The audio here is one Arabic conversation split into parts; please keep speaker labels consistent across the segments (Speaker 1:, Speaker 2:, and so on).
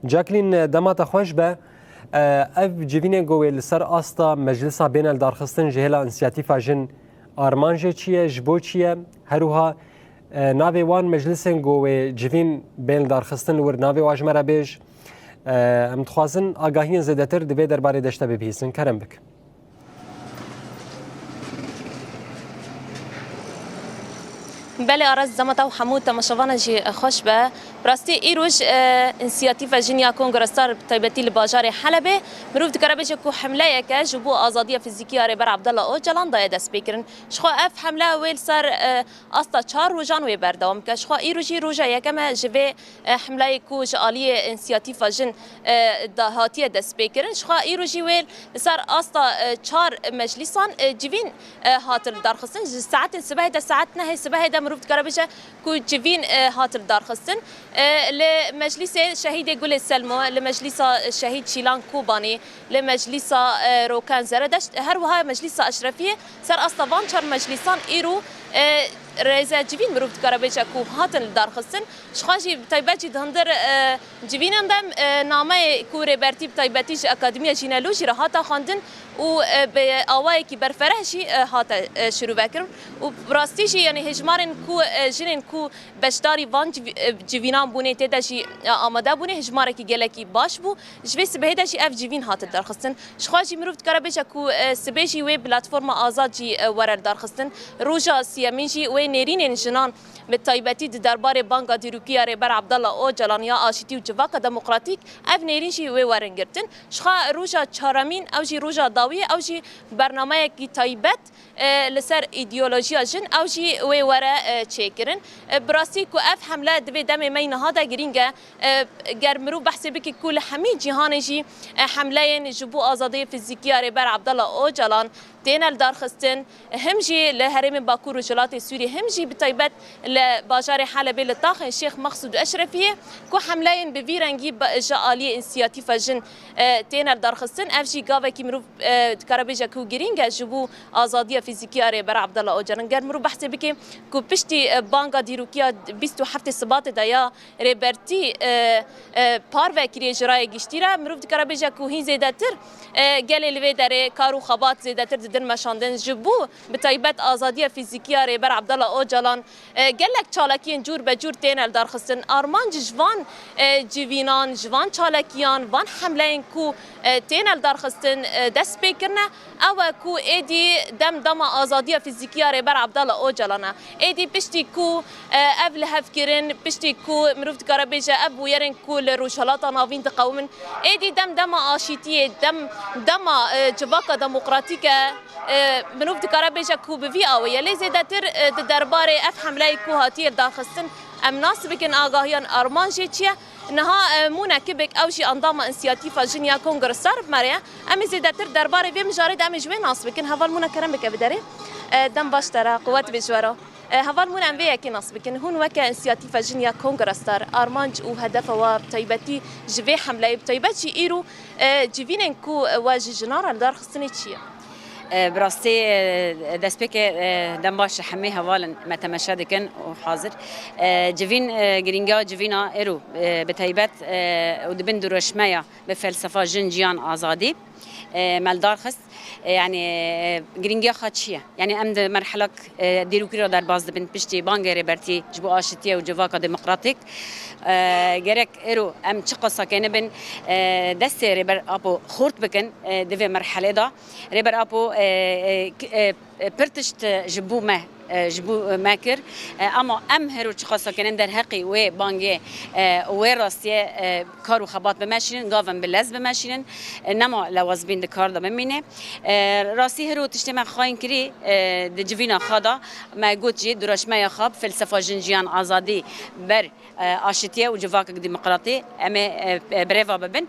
Speaker 1: جاکلین دمات خوش به اف جوین گویل سر آستا مجلسا بین الدارخستن جهلا انسیاتیفا جن آرمانجه چیه جبو چیه هروها ناوی وان مجلسن گوی جوین بین الدارخستن ور ناوی واجمرا بیش ام تخوازن آگاهی زیادتر دوی درباره داشته ببیسن کرم بک.
Speaker 2: بله آرز زمتا و حمود تماشاوان جی خوش به براستی ایروش انسیاتیف جنیا کنگرستار تایبتی لباجار حلبه مروف دکاره بجه که حمله که جبو آزادی فیزیکی آره بر عبدالله او جلان دای دست بکرن شخوا اف حمله ویل سر استا 4 روزان وی بردام که شخوا ایروشی روزا یکم جوه حمله کو جالی انسیاتیف جن هاتی دست بکرن شخوا ایروشی ویل سر استا 4 مجلسان جوین هاتل درخستن ساعت صبح ده ساعت نه صبح ده مروف دکاره بجه که جوین هاتل درخستن لمجلس شهيد گل السلمو لمجلس شهيد شيلان كوباني لمجلس روكان زردشت هر وها مجلس اشرفيه سر اصطبان 4 مجلسان ايرو رئیس جوین مروفت کارابیچه کوب هاتن دارخستن شخاجی تایبتی دهندر جوینم دم نامه کوره برتیب تایبتیش اکادمی جینالوجی را هاتا خواندن و به آوایی که برفرهشی هاتا شروع بکرم و براستیشی یعنی هجمارن کو جنین کو بشداری وان جوینان بونه تداشی آماده بونه هجماره که گلکی باش بو جوی سبه داشی اف جوین هات دارخستن شخاجی مروفت کارابیچه کو سبهشی و پلتفرم آزاد جی ورر دارخستن روجا سیامینجی و نيرين جنان بالتايبتي دربار بانكا ديروكيا ريبر عبدالله او جلانيا آشتي و جواكا ديمقراطيك اف نيرين شي وي ورنگرتن شخا روجا چارمين او جي روجا داوية او جي برنامه كي تايبت لسر ايديولوژيا جن او جي وي ورا چيكرن براسي كو اف حمله دبي دم مين هذا گرينگا گرمرو بحث بك كل حمي جهان جي حمله جبو آزادي فيزيكيا ريبر عبدالله او جلان تينال دارخستن همجي لهرم باكور وجلات سوري همجي بتايبت لباجار حلب لطاخ الشيخ مقصود أشرفية كو حملين بفيرنجي جالية انسياتيفا جن تينال دارخستن افجي قاوة كي مروف كارابيجا كو جرينجا جبو آزادية فيزيكية ريبر عبدالله اوجرن قال مرو بحث بكي كو بشتي بانكا ديروكيا بيستو حفتي صبات دايا ريبرتي بارفا كري جراي جشتيرا مروف كارابيجا كو هين زيداتر قال اللي داره كارو خبات زيداتر در مشاندن جبو بتايبت آزادية فيزيكية ريبر عبدالله اوجلان قالك چالكين جور بجور تينال دارخستن آرمان جوان جوینان جوان چالكيان وان حملين كو تينال دارخستن دست بكرنا او كو ايدي دم آزادية فيزيكية ريبر عبدالله اوجلانا ايدي بشتي كو اف هفكرن بشتي كو مروفت كارابيجا اب ويرن كو لروشالاتا نافين تقومن ايدي دم آشيتية دم جواكا ديمقراطيكا منوفت كارابيجا كو بفي اويا لي زيداتر درباري اف حمله كو هاتي دارخستن ام ناس بكن آگاهيان ارمان جيتشيا انها مونا كبك او شي انظام انسياتيفا جنيا كونغرسار بماريا ام زيداتر درباري في مجارد ام جوين ناس بكن هفال مونا كرم بك بدري دم باشترا قوات بجوارا هفال مونا ام بيا كي ناس بكن هون وكا انسياتيفا جنيا كونغرسار ارمانج و هدف و بتايبتي جوي حمله بتايبتي ايرو جيفينن كو واجي جنار دار خصني تشيا
Speaker 3: براستي دسبك دم باش حمي هوالا ما تمشادكن وحاضر جوين جرينجا جوينا ايرو بتايبت ودبن دروشمايا بفلسفه جنجيان ازادي مالدار خص يعني جرينجا خاتشيه يعني امد مرحله ديروكيرا در باز بنت بشتي بانغ ريبرتي جبو اشتيه وجواكا ديمقراطيك جرك ايرو ام تشقصا كان بن دست ريبر ابو خورت بكن دفي مرحله دا ريبر ابو برتشت جبو ما جبو ماكر اما ام هرو تشخصا كان در حقي و بانغي و راستيه كارو خبات بماشين غافن بلز بماشين انما لوازبين دكار دا بمينه راسي هرو تجتمع خاين كري دجفينا خدا ما جوتجي درشمايا خاب فلسفه جنجيان ازادي بر اشتيه وجواك ديمقراطي اما بريفا ببن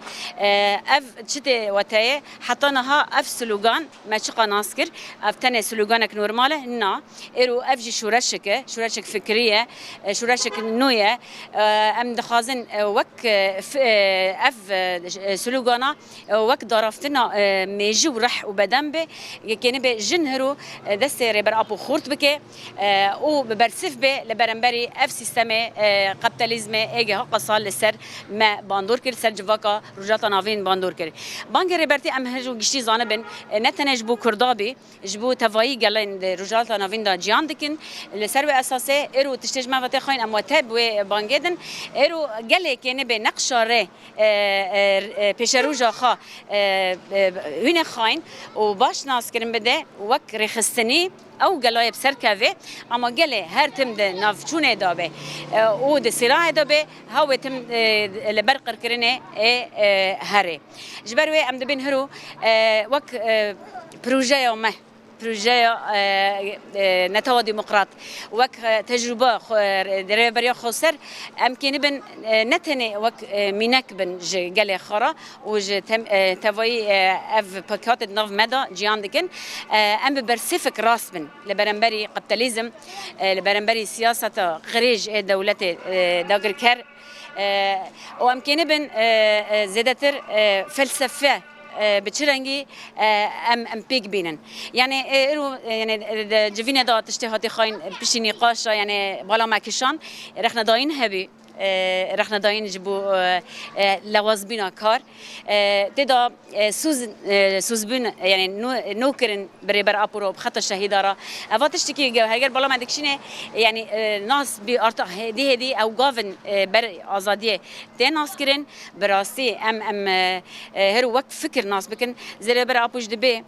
Speaker 3: اف تشتي وتاي حطناها اف سلوغان ما شقا ناسكر اف تاني سلوغان سلوغانك نورماله نا إيرو أفجي شورشك فكرية شورشك نوية أم دخازن وك أف سلوغانا وك ضرفتنا ميجو رح وبدن به كان بجنهرو دستي ربر أبو خورت بك وبرسف به لبرنبري أف سيستم قابيتاليزم إيجا قصال لسر ما باندور كر سر جواكا رجاتا نافين باندور كر بانك ربرتي أم هجو جشتي زانبن نتنج بو كردابي جبو تفاي قالين رجاتا نافين دا جيان دكن لسر أساسه إيرو تشتج ما فتخين أمواتب وبانجدن إيرو قال كان بنقشة بيشروجا خا هنا خاين وباش ناس كرم بده وك رخصتني او قلاي بسركافه اما قال هر تم ده نافچونه دابه او ده صراع دابه هاو تم لبرقر كرنه هره جبروي ام دبن هرو وك بروجه ما بروجه نتوى ديمقراط وك تجربه دربريا خسر امكن بن نتني وك مينك بن قال خرا وج تفاي اف باكات نوف مدى جيان دكن ام برسفك راس بن لبرنبري قابيتاليزم لبرنبري سياسه خريج دولته داغر كر وامكن بن زيادتر فلسفه بتشرنجي ام بيك بينن يعني يعني جفينا دا تشتهاتي خاين بشي نقاش يعني بالا ماكشان رحنا داين هبي رحنا داين جبو لوازبينا كار تدا سوزبين يعني نوكرن بريبر ابورو بخط الشهيدارا افا تشتكي هاجر بالا ما دكشينه يعني ناس بارتا هدي او غافن بر ازاديه تي ناس كرن براسي ام هر وقت فكر ناس بكن زي بر ابوج دبي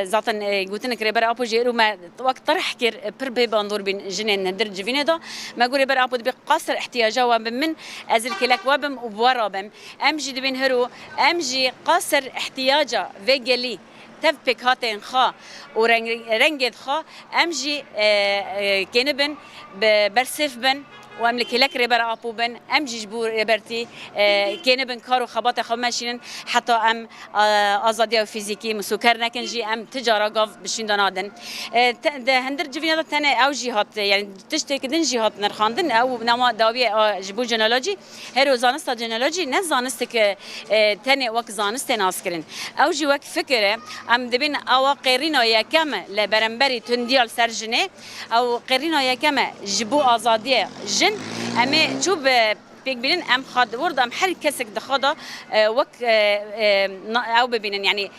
Speaker 3: زاتن قلتن كريبر ابو جيرو ما وقت طرح كير بربي باندور بين جنين ندر جفينه دا ما قولي بر ابو دبي قصر احتياجه وبم ازل كلك وبم وبورابم امجي دبين هرو امجي قصر احتياجه فيجلي تفبك هاتين خا ورنجد خا امجي كنبن برسف بن واملك لك ربر ابو بن ام جبور ربرتي كان بن كارو خبات خماشين حتى ام ازاديه فيزيكي مسكر نكن جي ام تجاره قف بشين دنادن هندر جفينا تاني او جهات يعني تشتكي دن جهات نرخاندن او نما داوي جبو جينولوجي هيرو زانستا جينولوجي نزانستك تاني وك زانست ناسكرين او جي وك فكره ام دبين او قيرينا يا كم لبرنبري تنديال سرجنه او قيرينا يا كم جبو ازاديه جن أما شوف بيك بينن أم خاد ورد أم حرك كسك دخادا وك أو ببينن يعني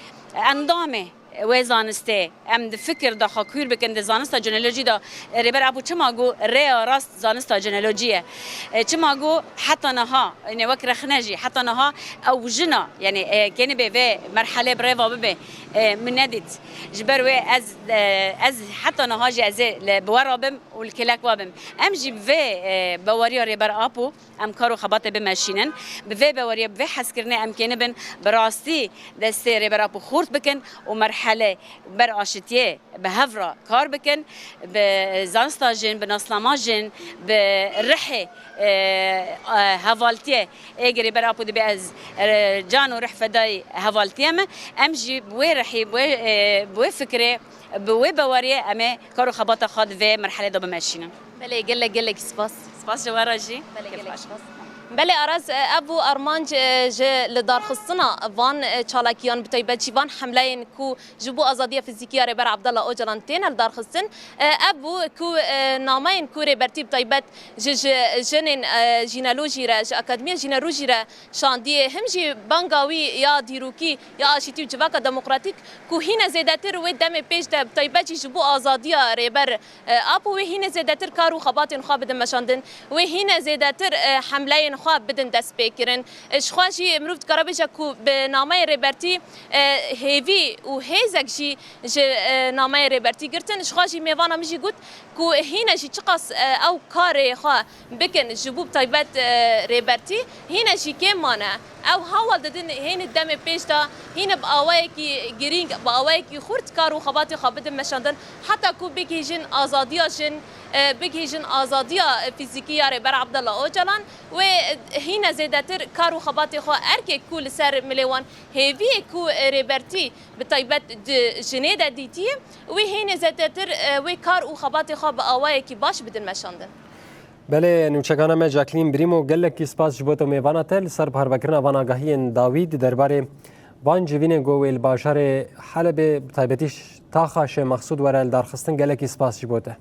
Speaker 3: أنظامه وزانسته ام د فکر د خاکور بکند زانستا جنولوژی دا ربر ابو چماگو ریا راست زانستا جنولوژیه چماگو حتی نها يعني وك رخناجي حتى نها او جنا يعني كان به مرحله بريفا به من ندت جبروي از حتى نها جازه بورابم والكلاك وابم ام جي في بوريا ربر ابو ام كارو خباطه بماشينن بفي بوريا بفي حسكرنا ام كان بن براستي دست ربر ابو خورت بكن ومرحله بر اشتيه بهفرا كار بكن بزانستاجن بنصلاماجن برحي هفالتيه اجري برابو دي باز جانو رح فداي هفالتيم امجي بوي رحي بوي فكره بوي بوريه امي كارو خباطه خاد في مرحله دو بماشينا
Speaker 2: بله قلك
Speaker 3: سباس جوراجي
Speaker 2: بله أراز أبو أرمانج ج لدار خصنا فان چالاکیان بتایبت جوان حمله کو جبو آزادی فیزیکی ربر عبدالله اوجلان تین لدار خصن أبو کو نامین کو ربرتی بتایبت جنن جینالوجی را اکادمی جینالوجی را شاندی هم جی بانگاوی یا دیروکی یا آشیتی جواک دموکراتیک کو هین زیادتر و دم پیش ده بتایبت جبو آزادی ربر أبو و هین زیادتر کارو خبات خاب دم مشاندن و هین زیادتر حمله خواب بدن دست بکرن اشخاصی مروفت کرابیجا کو به نامه ربرتی هیوی و هیزک جی نامه ربرتی گرتن اشخاصی میوانا میجی گوت کو هینا جی چقاس او کار خوا بکن جبوب تایبت ربرتی هینا جی کم مانه او حاول ددن هین دم پیش تا هین باوای کی گرینگ باوای کی خورد کارو خبات خابد مشاندن حتی کو بکی جن آزادیا جن بگیجن آزادیا فیزیکی یاره بر عبدالله اوجلان و هینا زیدتر کار و خبات خو ارک کول سر ملیوان هیوی کو ریبرتی به طیبت جنیده دیتی و هینا زیدتر و کار و خبات خو به آوای کی باش بدن مشاندن.
Speaker 1: بله نوچگانه ما جاکلین بریمو گلک کی سپاس جبوتو میوانه تل سر پروکرنا واناگاهی داوید درباره وان جوین گویل باشار حلب طیبتیش تاخاش مقصود ورال درخستن گلک کی سپاس جبوته.